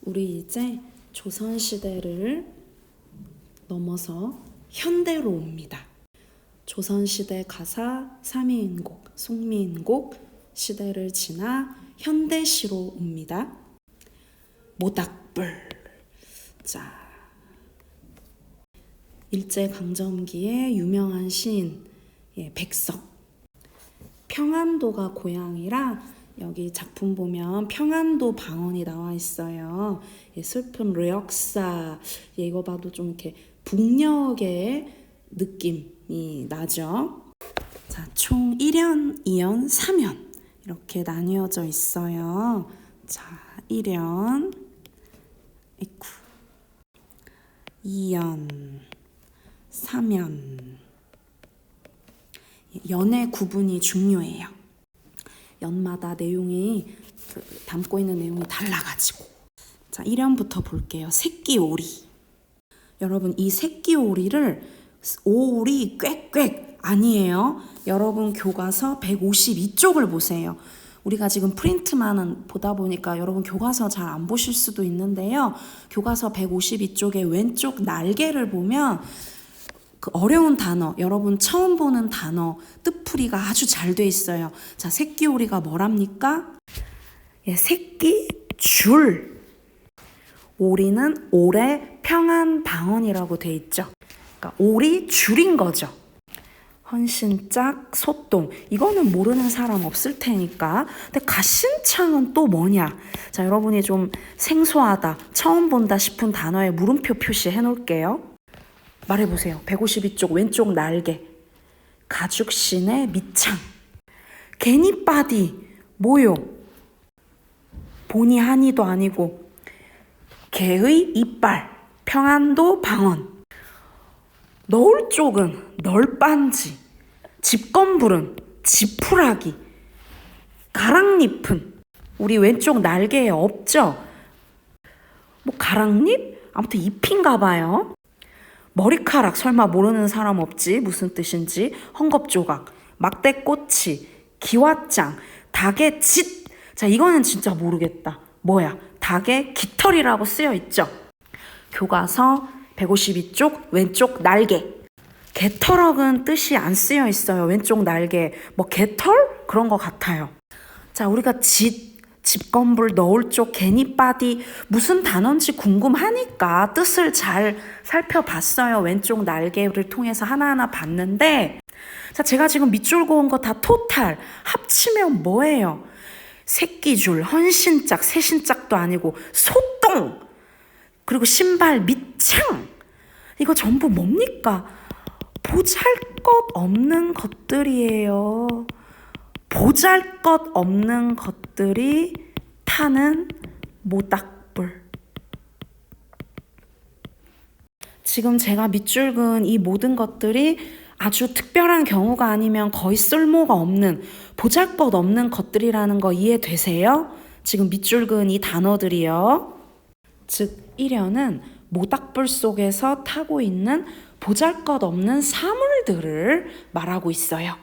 우리 이제 조선시대를 넘어서 현대로 옵니다. 조선시대 가사 3위인곡, 송미인곡 시대를 지나 현대시로 옵니다. 모닥불. 자, 일제강점기의 유명한 시인 백석. 평안도가 고향이라 여기 작품 보면 평안도 방언이 나와 있어요. 슬픈 르역사. 이거 봐도 좀 이렇게 북녘의 느낌이 나죠. 자, 총 1연, 2연, 3연 이렇게 나뉘어져 있어요. 자, 1연, 2연, 3연. 연의 구분이 중요해요. 연마다 내용이 담고 있는 내용이 달라가지고. 자, 1연부터 볼게요. 새끼오리. 여러분, 이 새끼오리를 오리 꽥꽥 아니에요. 여러분 교과서 152쪽을 보세요. 우리가 지금 프린트만 보다 보니까 여러분 교과서 잘 안 보실 수도 있는데요. 교과서 152쪽의 왼쪽 날개를 보면 그 어려운 단어, 여러분 처음 보는 단어 뜻풀이가 아주 잘 돼 있어요. 자, 새끼오리가 뭐랍니까? 새끼줄. 오리는 올해 평안방언이라고 돼 있죠. 그러니까 오리 줄인 거죠. 헌신짝, 소똥. 이거는 모르는 사람 없을 테니까. 근데 가신창은 또 뭐냐? 자, 여러분이 좀 생소하다, 처음 본다 싶은 단어에 물음표 표시해 놓을게요. 말해보세요. 152쪽 왼쪽 날개. 가죽신의 밑창. 개니바디 뭐요? 보니 하니도 아니고 개의 이빨. 평안도 방언. 너울 쪽은 널빤지. 집건불은 지푸라기. 가랑잎은 우리 왼쪽 날개에 없죠? 뭐 가랑잎? 아무튼 잎인가 봐요. 머리카락 설마 모르는 사람 없지? 무슨 뜻인지. 헝겊조각, 막대꼬치, 기왓장, 닭의 짓. 자, 이거는 진짜 모르겠다. 뭐야? 닭의 깃털이라고 쓰여 있죠. 교과서 152쪽 왼쪽 날개. 개털억은 뜻이 안 쓰여 있어요. 왼쪽 날개. 뭐 개털? 그런 것 같아요. 자, 우리가 집건불, 너울 쪽, 개니바디 무슨 단어인지 궁금하니까 뜻을 잘 살펴봤어요. 왼쪽 날개를 통해서 하나하나 봤는데, 자, 제가 지금 밑줄 그은 거 다 토탈 합치면 뭐예요? 새끼줄, 헌신짝, 새신짝도 아니고 소똥, 그리고 신발 밑창. 이거 전부 뭡니까? 보잘것없는 것들이에요. 보잘것없는 것들이 타는 모닥불. 지금 제가 밑줄 그은 이 모든 것들이 아주 특별한 경우가 아니면 거의 쓸모가 없는, 보잘것없는 것들이라는 거 이해되세요? 지금 밑줄 그은 이 단어들이요. 즉 1연은 모닥불 속에서 타고 있는 보잘것없는 사물들을 말하고 있어요.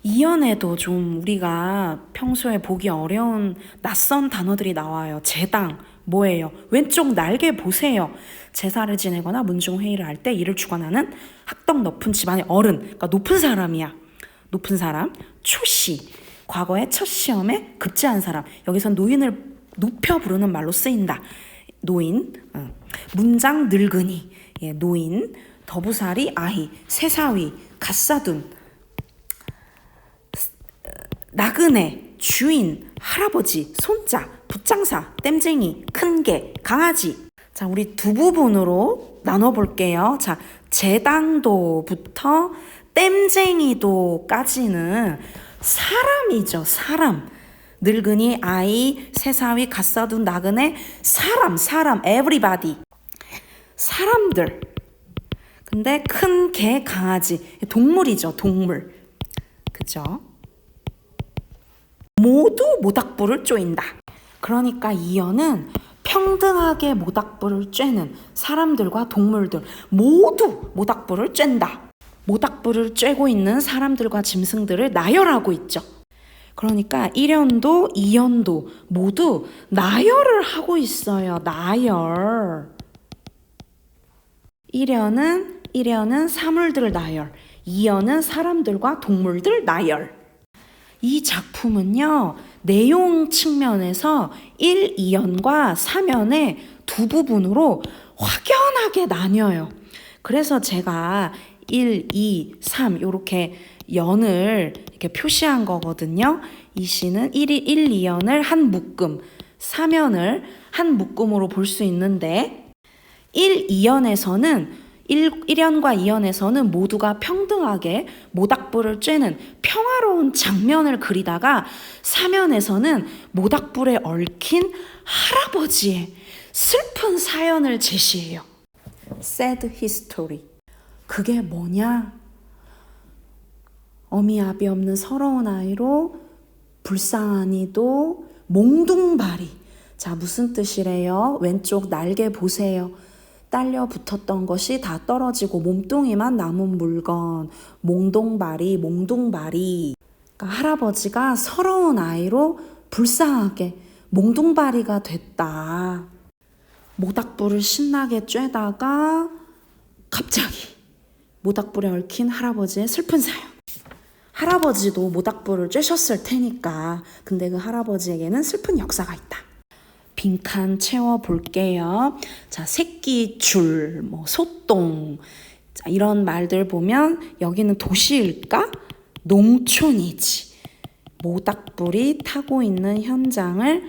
2연에도 좀 우리가 평소에 보기 어려운 낯선 단어들이 나와요. 제당, 뭐예요? 왼쪽 날개 보세요. 제사를 지내거나 문중회의를 할 때 이를 주관하는 학덕 높은 집안의 어른, 그러니까 높은 사람이야. 높은 사람. 초시, 과거에 첫 시험에 급제한 사람. 여기서 노인을 높여 부르는 말로 쓰인다. 노인. 문장 늙은이, 노인. 더부살이 아이, 새사위, 갓사둔, 나그네, 주인, 할아버지, 손자, 붓장사, 땜쟁이, 큰개, 강아지. 자, 우리 두 부분으로 나눠볼게요. 자, 제당도부터 땜쟁이도까지는 사람이죠. 사람. 늙은이, 아이, 새사위, 갓사둔, 나그네, 사람, everybody. 사람들. 근데 큰 개, 강아지. 동물이죠. 동물. 그죠? 모두 모닥불을 쬐인다. 그러니까 2연은 평등하게 모닥불을 쬐는 사람들과 동물들 모두 모닥불을 쬐다. 모닥불을 쬐고 있는 사람들과 짐승들을 나열하고 있죠. 그러니까 1연도, 2연도 모두 나열을 하고 있어요. 나열. 1연은 사물들 나열, 2연은 사람들과 동물들 나열. 이 작품은요, 내용 측면에서 1, 2연과 3연의 두 부분으로 확연하게 나뉘어요. 그래서 제가 1, 2, 3 이렇게 연을 이렇게 표시한 거거든요. 이 시는 1, 2연을 한 묶음, 3연을 한 묶음으로 볼 수 있는데 1, 2연에서는 1연과 2연에서는 모두가 평등하게 모닥불을 쬐는 평화로운 장면을 그리다가 3연에서는 모닥불에 얽힌 할아버지의 슬픈 사연을 제시해요. Sad history. 그게 뭐냐? 어미 아비 없는 서러운 아이로 불쌍한 이도 몽둥발이. 자, 무슨 뜻이래요? 왼쪽 날개 보세요. 딸려 붙었던 것이 다 떨어지고 몸뚱이만 남은 물건. 몽둥발이. 그러니까 할아버지가 서러운 아이로 불쌍하게 몽둥발이가 됐다. 모닥불을 신나게 쬐다가 갑자기 모닥불에 얽힌 할아버지의 슬픈 사연. 할아버지도 모닥불을 쬐셨을 테니까. 근데 그 할아버지에게는 슬픈 역사가 있다. 빈칸 채워볼게요. 자, 새끼줄, 소똥. 자, 이런 말들 보면 여기는 도시일까? 농촌이지. 모닥불이 타고 있는 현장을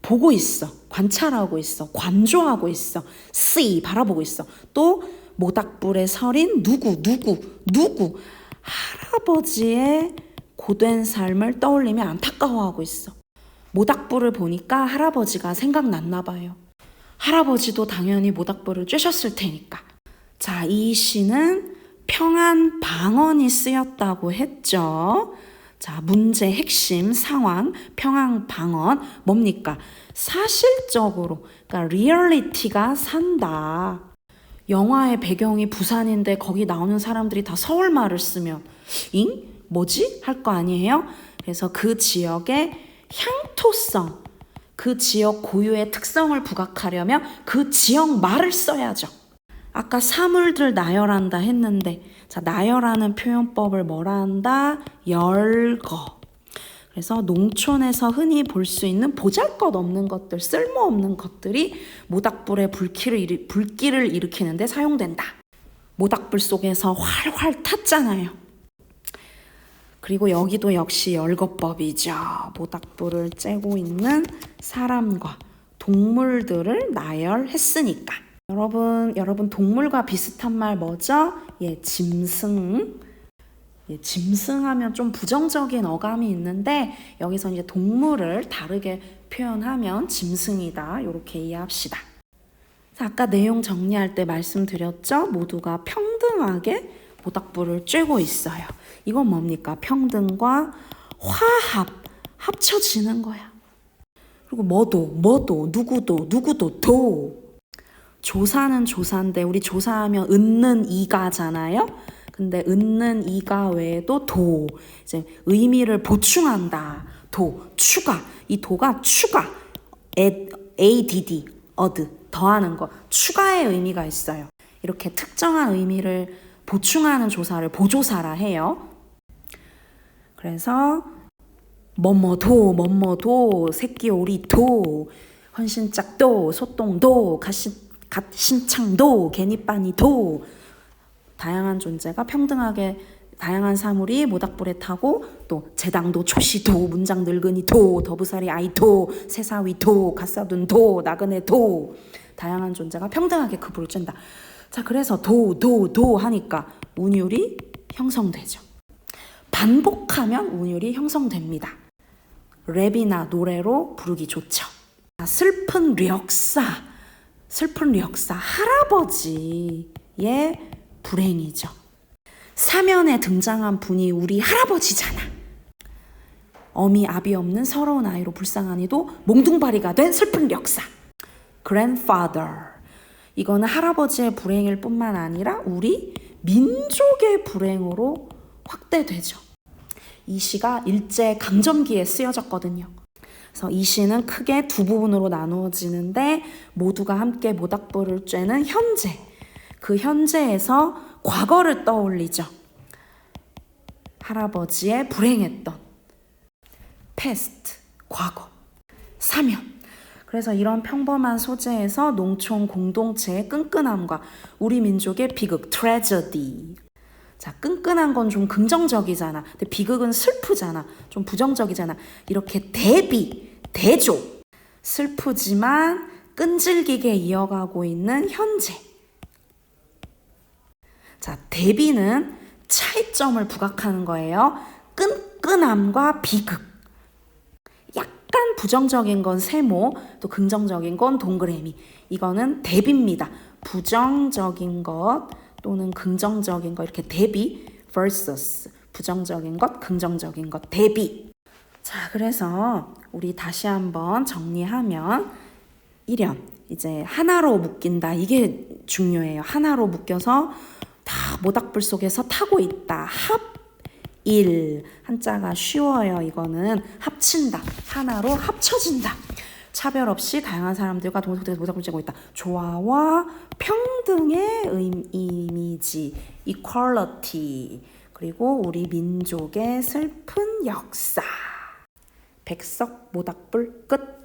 보고 있어. 관찰하고 있어. 관조하고 있어. see, 바라보고 있어. 또 모닥불에 서린 누구. 할아버지의 고된 삶을 떠올리며 안타까워하고 있어. 모닥불을 보니까 할아버지가 생각났나 봐요. 할아버지도 당연히 모닥불을 쬐셨을 테니까. 자, 이 시는 평안 방언이 쓰였다고 했죠. 자, 문제 핵심 상황 평안 방언 뭡니까? 사실적으로, 그러니까 리얼리티가 산다. 영화의 배경이 부산인데 거기 나오는 사람들이 다 서울 말을 쓰면 뭐지? 할 거 아니에요? 그래서 그 지역의 향토성, 그 지역 고유의 특성을 부각하려면 그 지역 말을 써야죠. 아까 사물들 나열한다 했는데, 자, 나열하는 표현법을 뭐라 한다? 열거. 그래서 농촌에서 흔히 볼 수 있는 보잘것없는 것들, 쓸모없는 것들이 모닥불에 불길을 일으키는데 사용된다. 모닥불 속에서 활활 탔잖아요. 그리고 여기도 역시 열거법이죠. 모닥불을 쬐고 있는 사람과 동물들을 나열했으니까. 여러분 동물과 비슷한 말 뭐죠? 짐승. 짐승하면 좀 부정적인 어감이 있는데 여기서 이제 동물을 다르게 표현하면 짐승이다. 이렇게 이해합시다. 아까 내용 정리할 때 말씀드렸죠? 모두가 평등하게 모닥불을 쬐고 있어요. 이건 뭡니까? 평등과 화합, 합쳐지는 거야. 그리고 누구도 도. 조사는 조사인데 우리 조사하면 은는 이가잖아요. 근데 은는 이가 외에도 도, 이제 의미를 보충한다. 도, 추가. 이 도가 추가, add, 더하는 거. 추가의 의미가 있어요. 이렇게 특정한 의미를 보충하는 조사를 보조사라 해요. 그래서 뭐뭐도, 새끼오리도, 헌신짝도, 소똥도, 갓신창도, 개니빠니도. 다양한 존재가 평등하게 다양한 사물이 모닥불에 타고 또 제당도 초시도 문장 늙은이도 더부살이 아이도 새사위도 갓사둔도 나그네도 다양한 존재가 평등하게 그 불을 쬐다. 자, 그래서 도 하니까 운율이 형성되죠. 반복하면 운율이 형성됩니다. 랩이나 노래로 부르기 좋죠. 슬픈 력사 할아버지의 불행이죠. 사면에 등장한 분이 우리 할아버지잖아. 어미 아비 없는 서러운 아이로 불쌍한 이도 몽둥바리가 된 슬픈 역사. grandfather. 이거는 할아버지의 불행일 뿐만 아니라 우리 민족의 불행으로 확대되죠. 이 시가 일제 강점기에 쓰여졌거든요. 그래서 이 시는 크게 두 부분으로 나누어지는데 모두가 함께 모닥불을 쬐는 현재. 그 현재에서 과거를 떠올리죠. 할아버지의 불행했던 past, 과거. 사면. 그래서 이런 평범한 소재에서 농촌 공동체의 끈끈함과 우리 민족의 비극, tragedy. 자, 끈끈한 건 좀 긍정적이잖아. 근데 비극은 슬프잖아. 좀 부정적이잖아. 이렇게 대비, 대조. 슬프지만 끈질기게 이어가고 있는 현재. 자, 대비는 차이점을 부각하는 거예요. 끈끈함과 비극. 약간 부정적인 건 세모, 또 긍정적인 건 동그라미. 이거는 대비입니다. 부정적인 것 또는 긍정적인 것 이렇게 대비 versus 부정적인 것, 긍정적인 것 대비. 자, 그래서 우리 다시 한번 정리하면 1연 이제 하나로 묶인다. 이게 중요해요. 하나로 묶여서 다 모닥불 속에서 타고 있다. 일 한자가 쉬워요. 이거는 합친다. 하나로 합쳐진다. 차별 없이 다양한 사람들과 동성대에서 모닥불을 쬐고 있다. 조화와 평등의 이미지, equality. 그리고 우리 민족의 슬픈 역사. 백석 모닥불 끝.